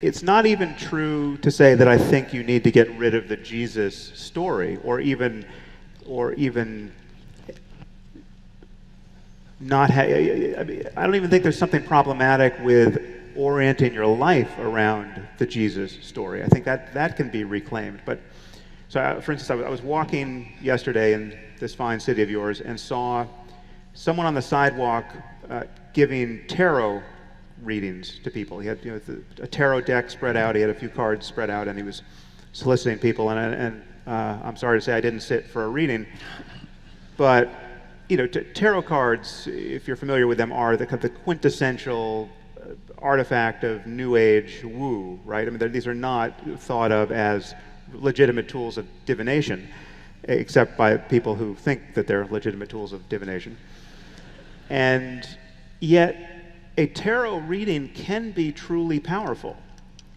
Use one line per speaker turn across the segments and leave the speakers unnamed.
It's not even true to say that I think you need to get rid of the Jesus story, or even not. I don't even think there's something problematic with orienting your life around the Jesus story. I think that can be reclaimed. But so, for instance, I was walking yesterday in this fine city of yours and saw someone on the sidewalk giving tarot readings to people. He had a tarot deck spread out. He had a few cards spread out, and he was soliciting people. And I'm sorry to say I didn't sit for a reading, but tarot cards, if you're familiar with them, are the quintessential artifact of New Age woo, right? I mean, these are not thought of as legitimate tools of divination, except by people who think that they're legitimate tools of divination. And yet, a tarot reading can be truly powerful,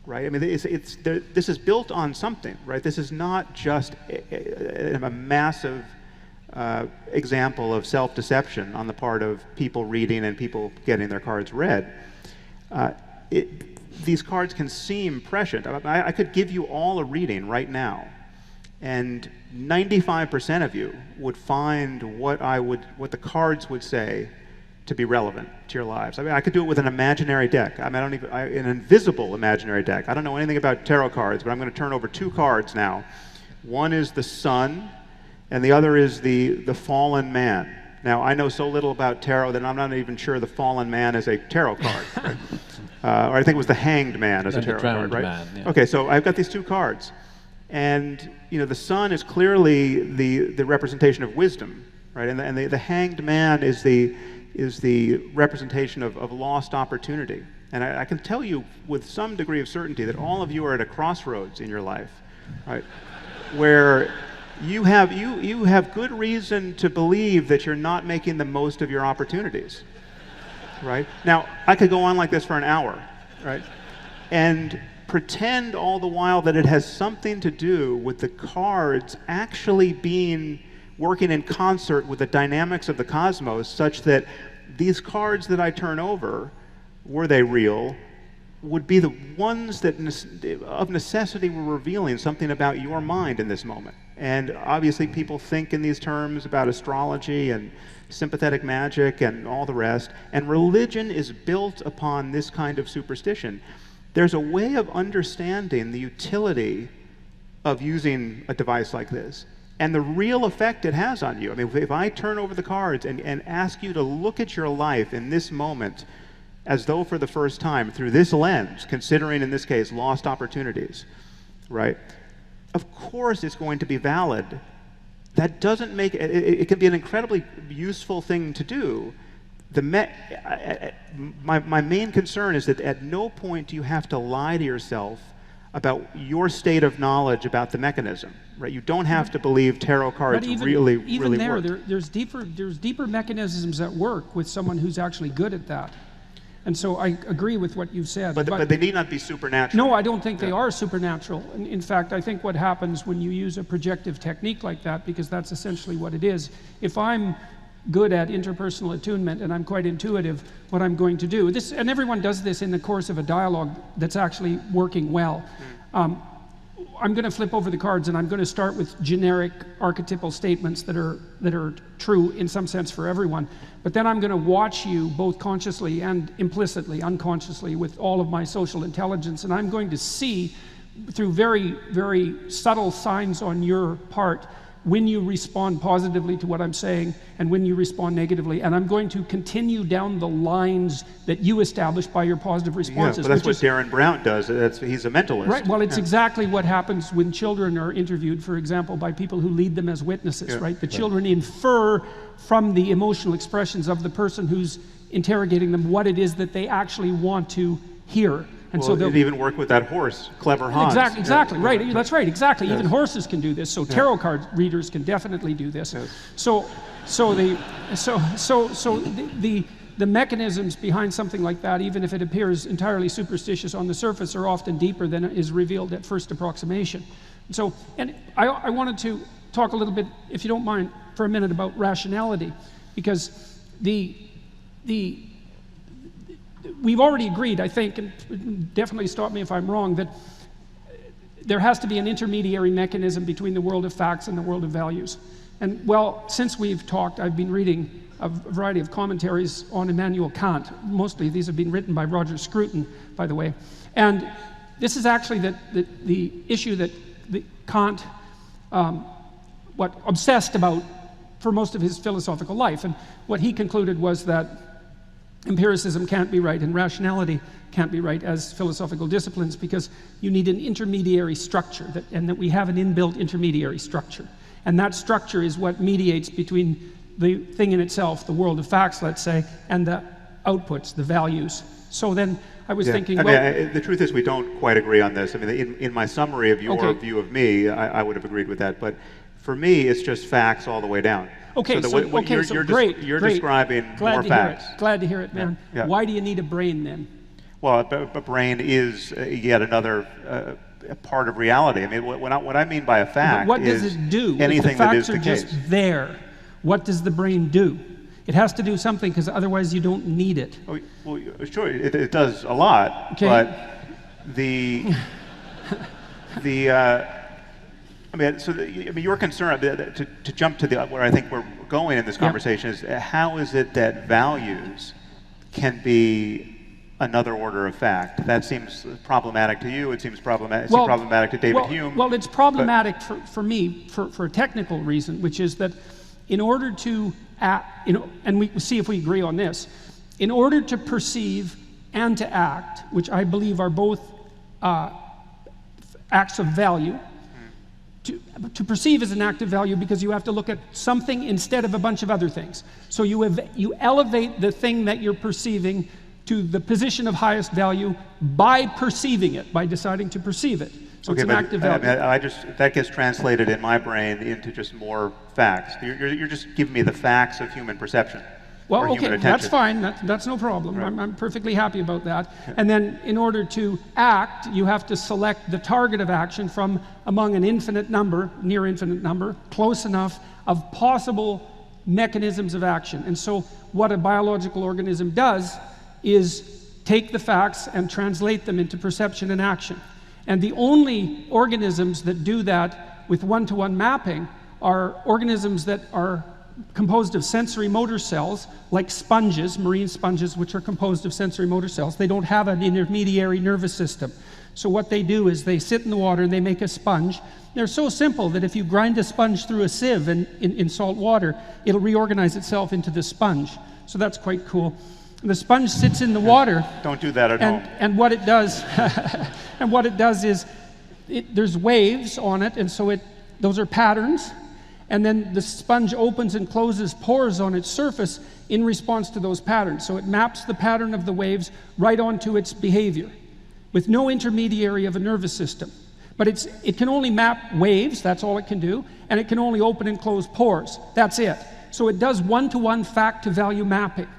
right? I mean, this is built on something, right? This is not just a massive example of self-deception on the part of people reading and people getting their cards read. These cards can seem prescient. I could give you all a reading right now, and 95% of you would find what the cards would say to be relevant to your lives. I mean, I could do it with an imaginary deck. I mean, an invisible imaginary deck. I don't know anything about tarot cards, but I'm going to turn over two cards now. One is the sun, and the other is the fallen man. Now, I know so little about tarot that I'm not even sure the fallen man is a tarot card. Right? Or I think it was the hanged man as a tarot card, right? Man, yeah. Okay, so I've got these two cards, and the sun is clearly the representation of wisdom, right? And the hanged man is the representation of lost opportunity. And I can tell you with some degree of certainty that all of you are at a crossroads in your life, right? Where you have good reason to believe that you're not making the most of your opportunities, right? Now, I could go on like this for an hour, right? And pretend all the while that it has something to do with the cards actually working in concert with the dynamics of the cosmos, such that these cards that I turn over, were they real, would be the ones that of necessity were revealing something about your mind in this moment. And obviously people think in these terms about astrology and sympathetic magic and all the rest, and religion is built upon this kind of superstition. There's a way of understanding the utility of using a device like this and the real effect it has on you. I mean, if I turn over the cards and ask you to look at your life in this moment as though for the first time through this lens, considering in this case lost opportunities, right? Of course it's going to be valid. That doesn't make it can be an incredibly useful thing to do. My main concern is that at no point do you have to lie to yourself about your state of knowledge about the mechanism, right? You don't have to believe tarot cards really work.
There's deeper mechanisms at work with someone who's actually good at that. And so I agree with what you've said.
But they need not be supernatural.
No, I don't think they are supernatural. In fact, I think what happens when you use a projective technique like that, because that's essentially what it is, if I'm good at interpersonal attunement and I'm quite intuitive, what I'm going to do, and everyone does this in the course of a dialogue that's actually working well. I'm going to flip over the cards and I'm going to start with generic archetypal statements that are true in some sense for everyone. But then I'm going to watch you both consciously and implicitly, unconsciously, with all of my social intelligence, and I'm going to see through very, very subtle signs on your part when you respond positively to what I'm saying and when you respond negatively. And I'm going to continue down the lines that you established by your positive responses.
Yeah, but that's what Darren Brown does. He's a mentalist.
Right, well, it's exactly what happens when children are interviewed, for example, by people who lead them as witnesses, right? The children infer from the emotional expressions of the person who's interrogating them what it is that they actually want to hear.
And so they'll even work with that horse, clever Hans.
Exactly, right. That's right, exactly. Yes. Even horses can do this. So tarot card readers can definitely do this. Yes. So the mechanisms behind something like that, even if it appears entirely superstitious on the surface, are often deeper than is revealed at first approximation. So, and I wanted to talk a little bit, if you don't mind, for a minute about rationality, because we've already agreed, I think, and definitely stop me if I'm wrong, that there has to be an intermediary mechanism between the world of facts and the world of values. And well, since we've talked, I've been reading a variety of commentaries on Immanuel Kant. Mostly these have been written by Roger Scruton, by the way. And this is actually the issue that Kant obsessed about for most of his philosophical life. And what he concluded was that empiricism can't be right and rationality can't be right as philosophical disciplines because you need an intermediary structure, and that we have an inbuilt intermediary structure. And that structure is what mediates between the thing in itself, the world of facts, let's say, and the outputs, the values. So then I was thinking,
the truth is we don't quite agree on this. I mean, in my summary of your view of me, I would have agreed with that. But for me, it's just facts all the way down.
Okay,
You're describing more facts.
Glad to hear it, man.
Yeah.
Why do you need a brain then?
Well, a brain is yet another part of reality. I mean, what I mean by a fact
what
is
does it do?
Anything
if the
that
facts
is the
are
case.
just there, what does the brain do? It has to do something because otherwise you don't need it.
Oh, well, sure, it does a lot,
okay.
But your concern to jump to where I think we're going in this conversation is how is it that values can be another order of fact? That seems problematic to you. It seems problematic. It seems problematic to David Hume.
Well, it's problematic for me for a technical reason, which is that in order to act, and we see if we agree on this, in order to perceive and to act, which I believe are both acts of value. To perceive is an act of value because you have to look at something instead of a bunch of other things. So you elevate the thing that you're perceiving to the position of highest value by perceiving it, by deciding to perceive it. So it's an act of value.
That gets translated in my brain into just more facts. You're just giving me the facts of human perception.
Well, okay, that's fine. That's no problem. Right. I'm perfectly happy about that. And then in order to act, you have to select the target of action from among an infinite number, near infinite number, close enough of possible mechanisms of action. And so what a biological organism does is take the facts and translate them into perception and action. And the only organisms that do that with one-to-one mapping are organisms that are composed of sensory motor cells, like sponges, marine sponges, which are composed of sensory motor cells. They don't have an intermediary nervous system. So what they do is they sit in the water and they make a sponge. They're so simple that if you grind a sponge through a sieve in salt water, it'll reorganize itself into the sponge. So that's quite cool. And the sponge sits in the water.
Don't do that at home.
And what it does, and what it does is, there's waves on it, and so those are patterns. And then the sponge opens and closes pores on its surface in response to those patterns. So it maps the pattern of the waves right onto its behavior with no intermediary of a nervous system. But it can only map waves, that's all it can do, and it can only open and close pores. That's it. So it does one-to-one fact-to-value mapping.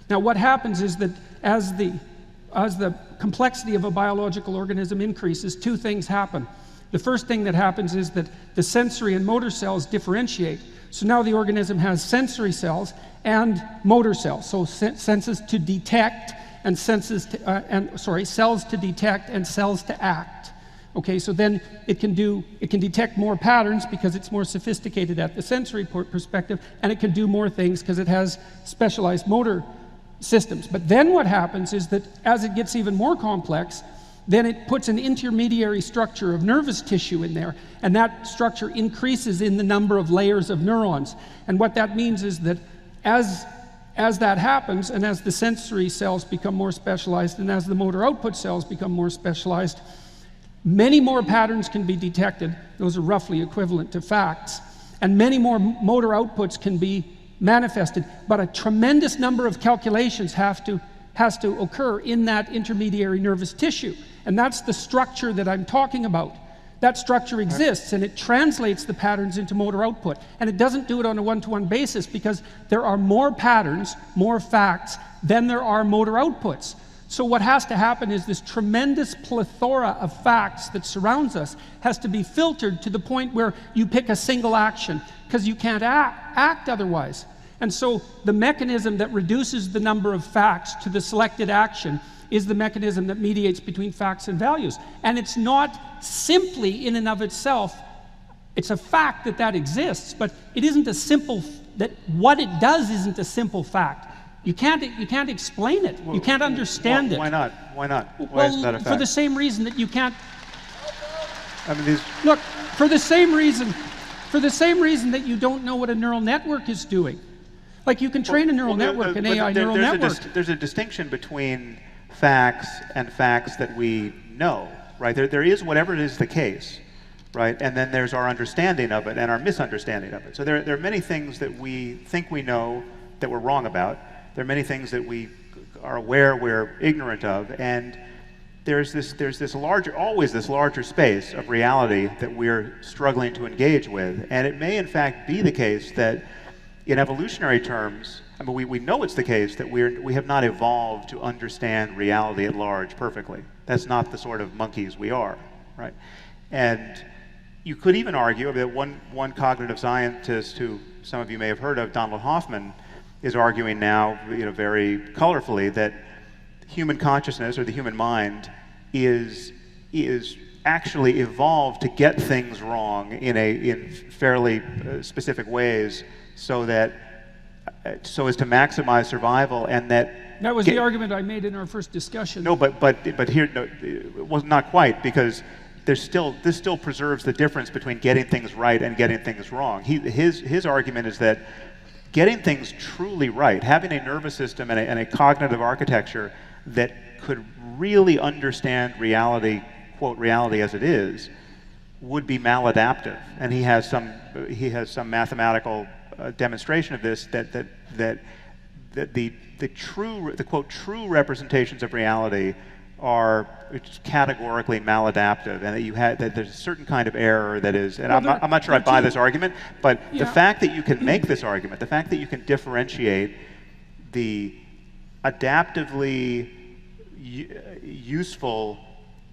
Now what happens is that as the complexity of a biological organism increases, two things happen. The first thing that happens is that the sensory and motor cells differentiate. So now the organism has sensory cells and motor cells. So senses to detect and cells to detect and cells to act. Okay, so then it can detect more patterns because it's more sophisticated at the sensory perspective, and it can do more things because it has specialized motor systems. But then what happens is that as it gets even more complex, then it puts an intermediary structure of nervous tissue in there, and that structure increases in the number of layers of neurons. And what that means is that as that happens, and as the sensory cells become more specialized, and as the motor output cells become more specialized, many more patterns can be detected. Those are roughly equivalent to facts. And many more motor outputs can be manifested. But a tremendous number of calculations has to occur in that intermediary nervous tissue. And that's the structure that I'm talking about. That structure exists, and it translates the patterns into motor output. And it doesn't do it on a one-to-one basis because there are more patterns, more facts, than there are motor outputs. So what has to happen is this tremendous plethora of facts that surrounds us has to be filtered to the point where you pick a single action, because you can't act otherwise. And so the mechanism that reduces the number of facts to the selected action is the mechanism that mediates between facts and values. And it's not simply in and of itself, it's a fact that that exists, but it isn't a simple, that what it does isn't a simple fact. You can't explain it. You can't understand it.
Why not? Why not? Why isn't that a fact?
For the same reason that you can't.
I mean,
Look, for the same reason that you don't know what a neural network is doing. Like you can train a neural network, an AI neural network.
There's a distinction between facts and facts that we know, right? There is whatever it is the case, right? And then there's our understanding of it and our misunderstanding of it. So there are many things that we think we know that we're wrong about. There are many things that we are aware we're ignorant of, and there's always this larger space of reality that we're struggling to engage with. And it may in fact be the case that in evolutionary terms, I mean, we know it's the case that we have not evolved to understand reality at large perfectly. That's not the sort of monkeys we are, right? And you could even argue that one cognitive scientist who some of you may have heard of, Donald Hoffman, is arguing now, very colorfully, that human consciousness or the human mind is actually evolved to get things wrong in fairly specific ways, so as to maximize survival, and that
was the argument I made in our first discussion.
No, but here, no, it was not quite, because this still preserves the difference between getting things right and getting things wrong. His argument is that getting things truly right, having a nervous system and a cognitive architecture that could really understand reality, quote, reality as it is, would be maladaptive. And he has some mathematical demonstration of this, that the quote true representations of reality are categorically maladaptive, and that there's a certain kind of error that is, and I'm not sure I buy this argument, but the fact that you can make this argument, the fact that you can differentiate the adaptively useful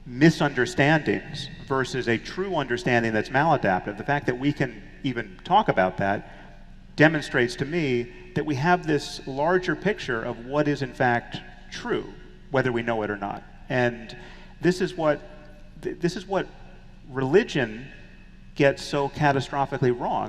misunderstandings versus a true understanding that's maladaptive, the fact that we can even talk about that demonstrates to me that we have this larger picture of what is in fact true, whether we know it or not. And this is what religion gets so catastrophically wrong.